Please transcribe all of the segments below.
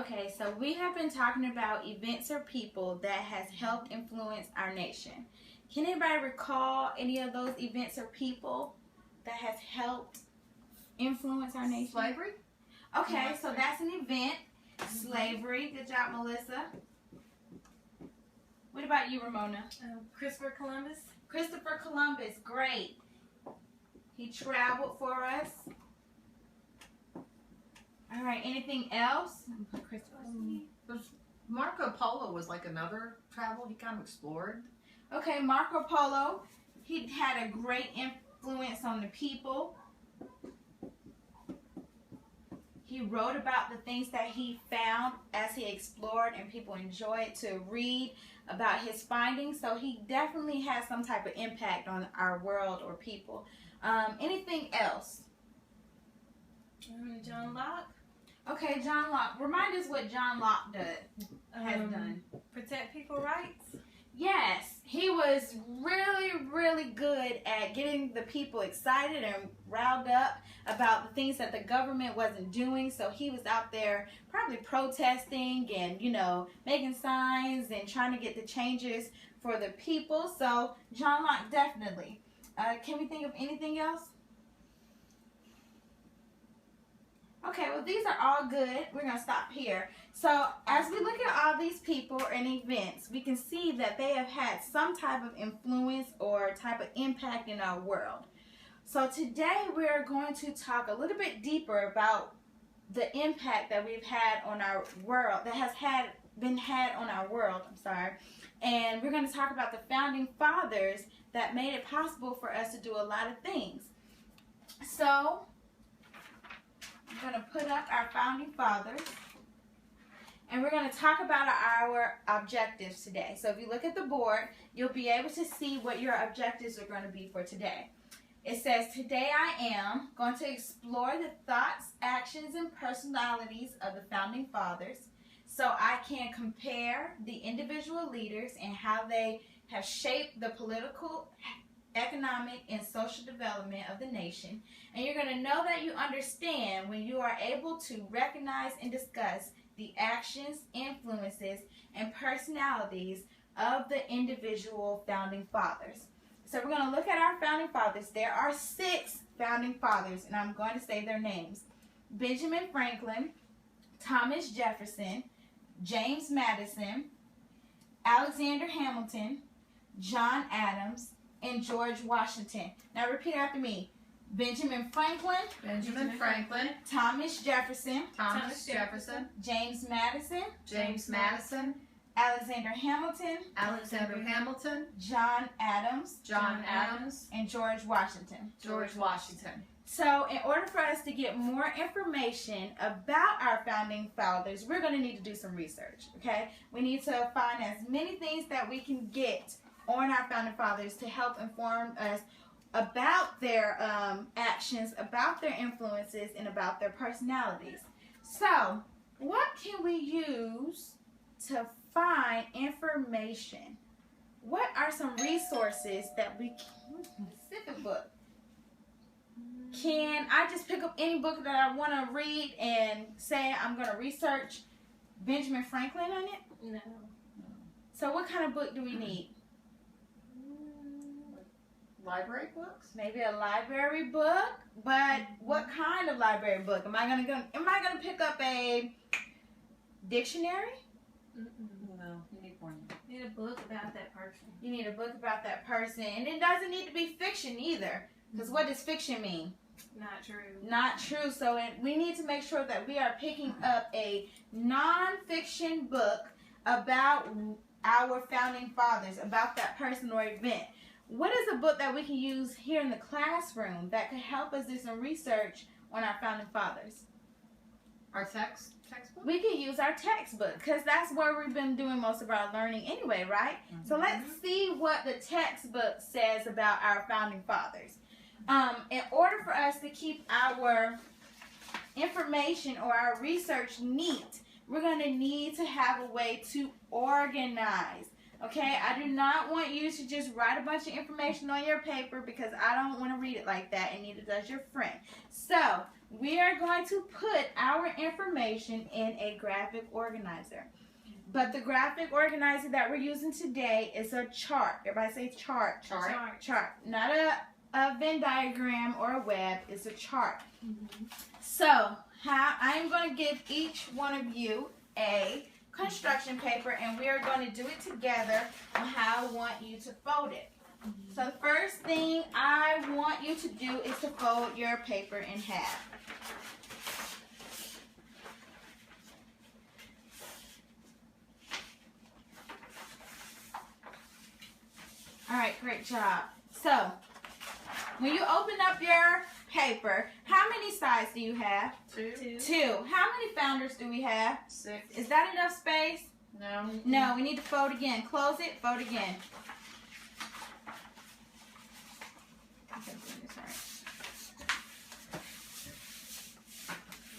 Okay, so we have been talking about events or people that has helped influence our nation. Can anybody recall any of those events or people that has helped influence our nation? Slavery? Okay, so that's an event. Slavery. Good job, Melissa. What about you, Ramona? Christopher Columbus. Christopher Columbus, great. He traveled for us. All right, anything else? Marco Polo was like another travel. He kind of explored. Okay, Marco Polo. He had a great influence on the people. He wrote about the things that he found as he explored, and people enjoyed to read about his findings. So he definitely has some type of impact on our world or people. Anything else? John Locke. Okay, John Locke. Remind us what John Locke has done. Protect people's rights. Yes, he was really good at getting the people excited and riled up about the things that the government wasn't doing. So he was out there probably protesting and, you know, making signs and trying to get the changes for the people. So John Locke, definitely. Can we think of anything else? Okay, well, these are all good. We're going to stop here. So as we look at all these people and events, we can see that they have had some type of influence or type of impact in our world. So today we're going to talk a little bit deeper about the impact that we've had on our world, that has been had on our world, and we're going to talk about the founding fathers that made it possible for us to do a lot of things. So I'm going to put up our founding fathers, and we're going to talk about our objectives today. So if you look at the board, you'll be able to see what your objectives are going to be for today. It says, today I am going to explore the thoughts, actions, and personalities of the founding fathers so I can compare the individual leaders and how they have shaped the political, economic, and social development of the nation. And you're going to know that you understand when you are able to recognize and discuss the actions, influences, and personalities of the individual founding fathers. So we're going to look at our founding fathers. There are 6 founding fathers, and I'm going to say their names. Benjamin Franklin, Thomas Jefferson, James Madison, Alexander Hamilton, John Adams, and George Washington. Now repeat after me. Benjamin Franklin, Thomas Jefferson, James Madison, Alexander Hamilton, John Adams, and George Washington. So in order for us to get more information about our founding fathers, we're going to need to do some research, okay? We need to find as many things that we can get on our founding fathers to help inform us about their actions, about their influences, and about their personalities. So, what can we use to find information? What are some resources that we can, specific book? Can I just pick up any book that I want to read and say I'm going to research Benjamin Franklin on it? No. So what kind of book do we need? Library books? Maybe a library book, but what kind of library book? Am I gonna pick up a dictionary? No, you need more. You need a book about that person. You need a book about that person, and it doesn't need to be fiction either. Because what does fiction mean? Not true. Not true. So we need to make sure that we are picking up a non-fiction book about our founding fathers, about that person or event. What is a book that we can use here in the classroom that could help us do some research on our founding fathers? Our textbook? We can use our textbook because that's where we've been doing most of our learning anyway, right? So let's see what the textbook says about our founding fathers. In order for us to keep our information or our research neat, we're going to need to have a way to organize. Okay, I do not want you to just write a bunch of information on your paper because I don't want to read it like that, and neither does your friend. So, we are going to put our information in a graphic organizer. But the graphic organizer that we're using today is a chart. Everybody say chart. Chart. Not a Venn diagram or a web. It's a chart. So, I'm going to give each one of you a construction paper, and we are going to do it together on how I want you to fold it. So the first thing I want you to do is to fold your paper in half. All right, great job. So, when you open up your paper, how many sides do you have? 2. 2. How many founders do we have? 6. Is that enough space? No. No, we need to fold again. Close it, fold again. Okay, doing this right.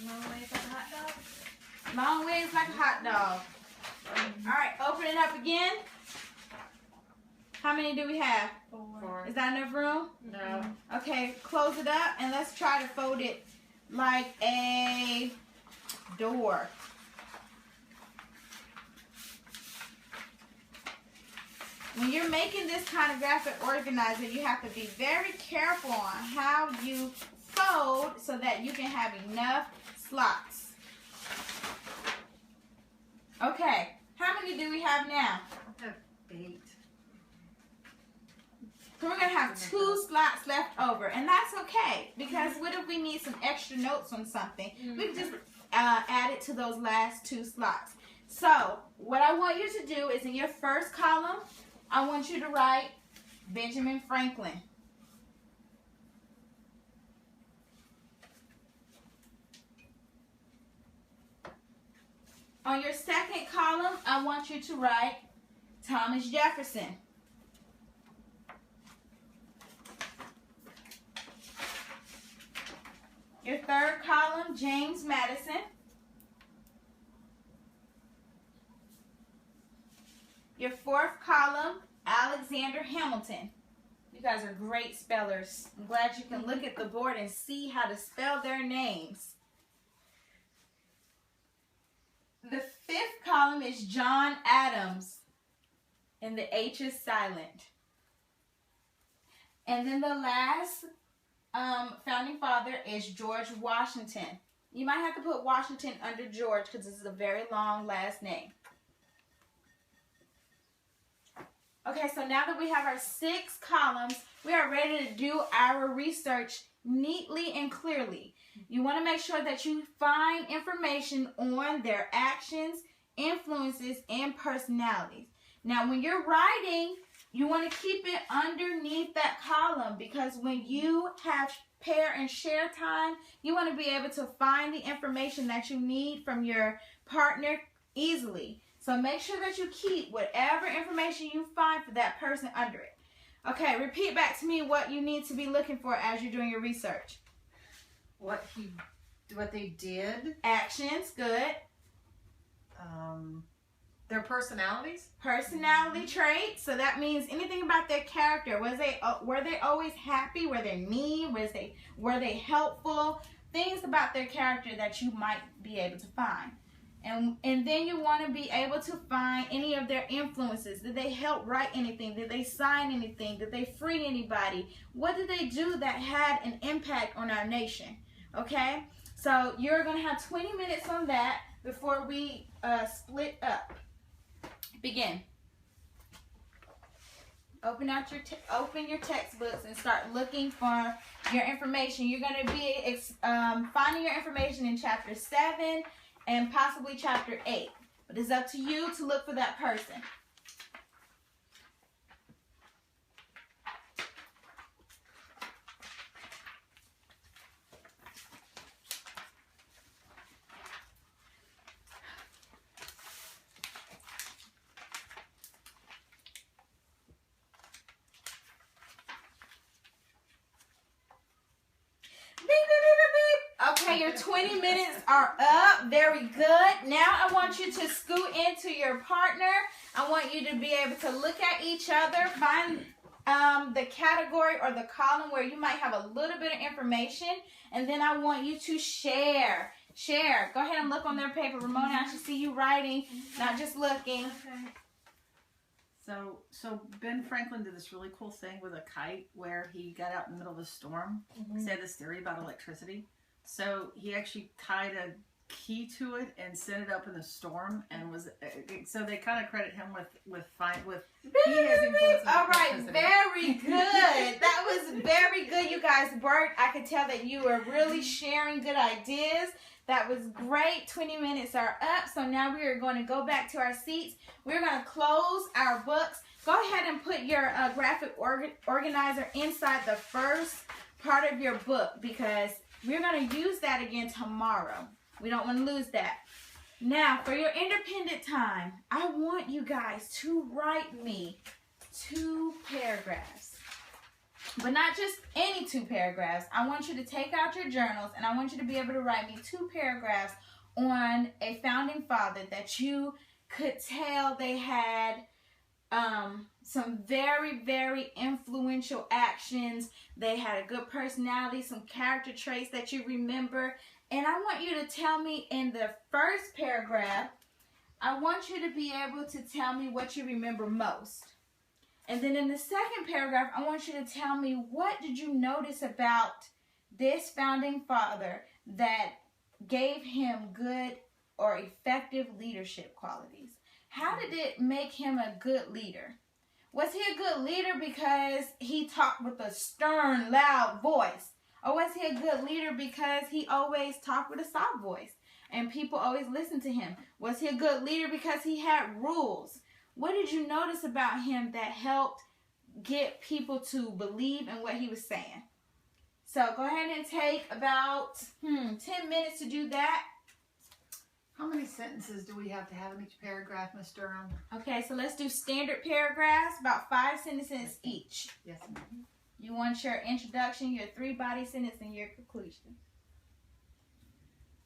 Long ways like a hot dog. Long ways like a hot dog. All right, open it up again. How many do we have? 4. Is that enough room? No. Okay, close it up and let's try to fold it like a door. When you're making this kind of graphic organizer, you have to be very careful on how you fold so that you can have enough slots. Okay, how many do we have now? I have 8. So we're going to have 2 slots left over, and that's okay, because what if we need some extra notes on something? We can just add it to those last 2 slots. So what I want you to do is in your first column, I want you to write Benjamin Franklin. On your second column, I want you to write Thomas Jefferson. Your third column, James Madison. Your fourth column, Alexander Hamilton. You guys are great spellers. I'm glad you can look at the board and see how to spell their names. The fifth column is John Adams, and the H is silent. And then the last founding father is George Washington. You might have to put Washington under George because this is a very long last name. Okay, so now that we have our 6 columns, we are ready to do our research neatly and clearly. You want to make sure that you find information on their actions, influences, and personalities. Now, when you're writing, you want to keep it underneath that column because when you have pair and share time, you want to be able to find the information that you need from your partner easily. So make sure that you keep whatever information you find for that person under it. Okay, repeat back to me what you need to be looking for as you're doing your research. What they did. Actions, good. Their personalities. Personality traits. So that means anything about their character. Were they always happy? Were they mean? Were they helpful? Things about their character that you might be able to find. And then you want to be able to find any of their influences. Did they help write anything? Did they sign anything? Did they free anybody? What did they do that had an impact on our nation? Okay? So you're going to have 20 minutes on that before we split up. Begin. Open your textbooks and start looking for your information. You're going to be finding your information in chapter 7 and possibly chapter 8. But it's up to you to look for that person. Okay, your 20 minutes are up. Very good. Now I want you to scoot into your partner. I want you to be able to look at each other, find the category or the column where you might have a little bit of information, and then I want you to share. Share. Go ahead and look on their paper. Ramona, I should see you writing, not just looking. Okay. So Ben Franklin did this really cool thing with a kite where he got out in the middle of a storm. He had this theory about electricity. So he actually tied a key to it and sent it up in the storm, and was so they kind of credit him with he has influence with All right, electricity. very good. That was very good, you guys. Bert, I could tell that you were really sharing good ideas. That was great. 20 minutes are up, so now we are going to go back to our seats. We're going to close our books. Go ahead and put your graphic organizer inside the first part of your book, because we're going to use that again tomorrow. We don't want to lose that. Now, for your independent time, I want you guys to write me 2 paragraphs. But not just any 2 paragraphs. I want you to take out your journals, and I want you to be able to write me 2 paragraphs on a founding father that you could tell they had some very, very influential actions. They had a good personality, some character traits that you remember. And I want you to tell me in the first paragraph, I want you to be able to tell me what you remember most. And then in the second paragraph, I want you to tell me, what did you notice about this founding father that gave him good or effective leadership qualities? How did it make him a good leader? Was he a good leader because he talked with a stern, loud voice? Or was he a good leader because he always talked with a soft voice and people always listened to him? Was he a good leader because he had rules? What did you notice about him that helped get people to believe in what he was saying? So go ahead and take about 10 minutes to do that. How many sentences do we have to have in each paragraph, Miss Durham? Okay, so let's do standard paragraphs, about 5 sentences each. Yes, ma'am. You want your introduction, your 3-body sentence, and your conclusion.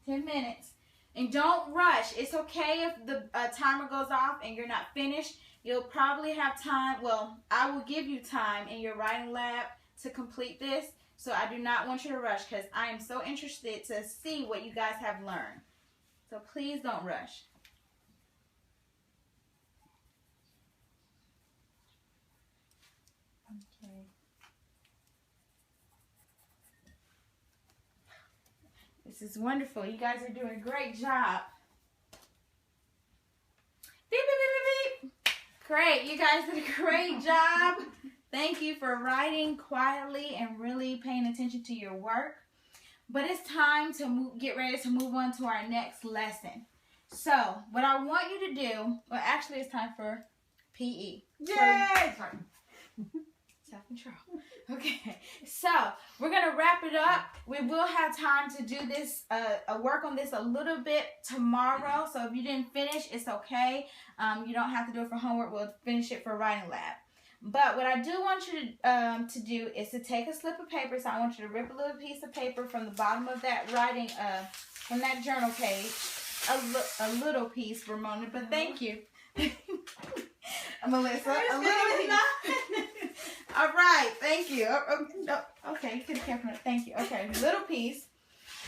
10 minutes. And don't rush. It's okay if the timer goes off and you're not finished. You'll probably have time. Well, I will give you time in your writing lab to complete this. So I do not want you to rush, because I am so interested to see what you guys have learned. So please don't rush. Okay. This is wonderful. You guys are doing a great job. Beep, beep, beep, beep, beep. Great. You guys did a great job. Thank you for writing quietly and really paying attention to your work. But it's time to get ready to move on to our next lesson. So, what I want you to do, well, actually it's time for PE. Yay! Sorry. Self-control. Okay, so we're going to wrap it up. We will have time to do this, work on this a little bit tomorrow. So if you didn't finish, it's okay. You don't have to do it for homework. We'll finish it for writing lab. But what I do want you to do is to take a slip of paper. So I want you to rip a little piece of paper from the bottom of that writing, from that journal page. A little piece, Ramona, but thank you. Melissa, a little piece. All right, thank you. Okay, you could have kept it. Thank you. Okay, little piece.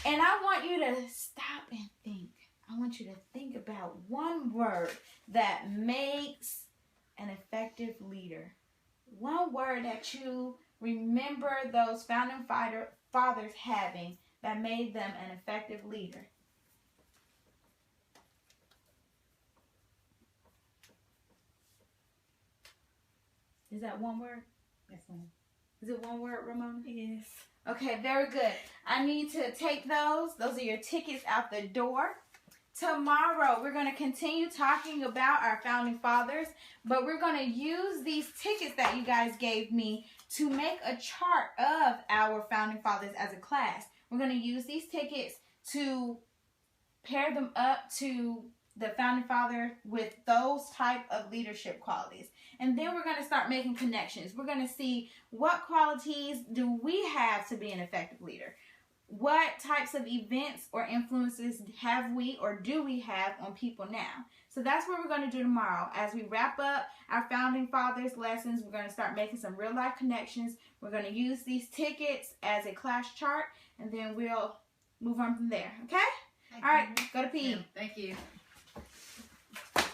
And I want you to stop and think. I want you to think about one word that makes an effective leader. One word that you remember those founding fathers having that made them an effective leader. Is that one word? Yes, ma'am. Is it one word, Ramona? Yes. Okay, very good. I need to take those. Those are your tickets out the door. Tomorrow, we're going to continue talking about our founding fathers, but we're going to use these tickets that you guys gave me to make a chart of our founding fathers as a class. We're going to use these tickets to pair them up to the founding father with those type of leadership qualities. And then we're going to start making connections. We're going to see what qualities do we have to be an effective leader. what types of events or influences have we or do we have on people now? So that's what we're going to do tomorrow. As we wrap up our Founding Fathers lessons, we're going to start making some real life connections. We're going to use these tickets as a class chart, and then we'll move on from there. Okay? All right, go to PE. Thank you.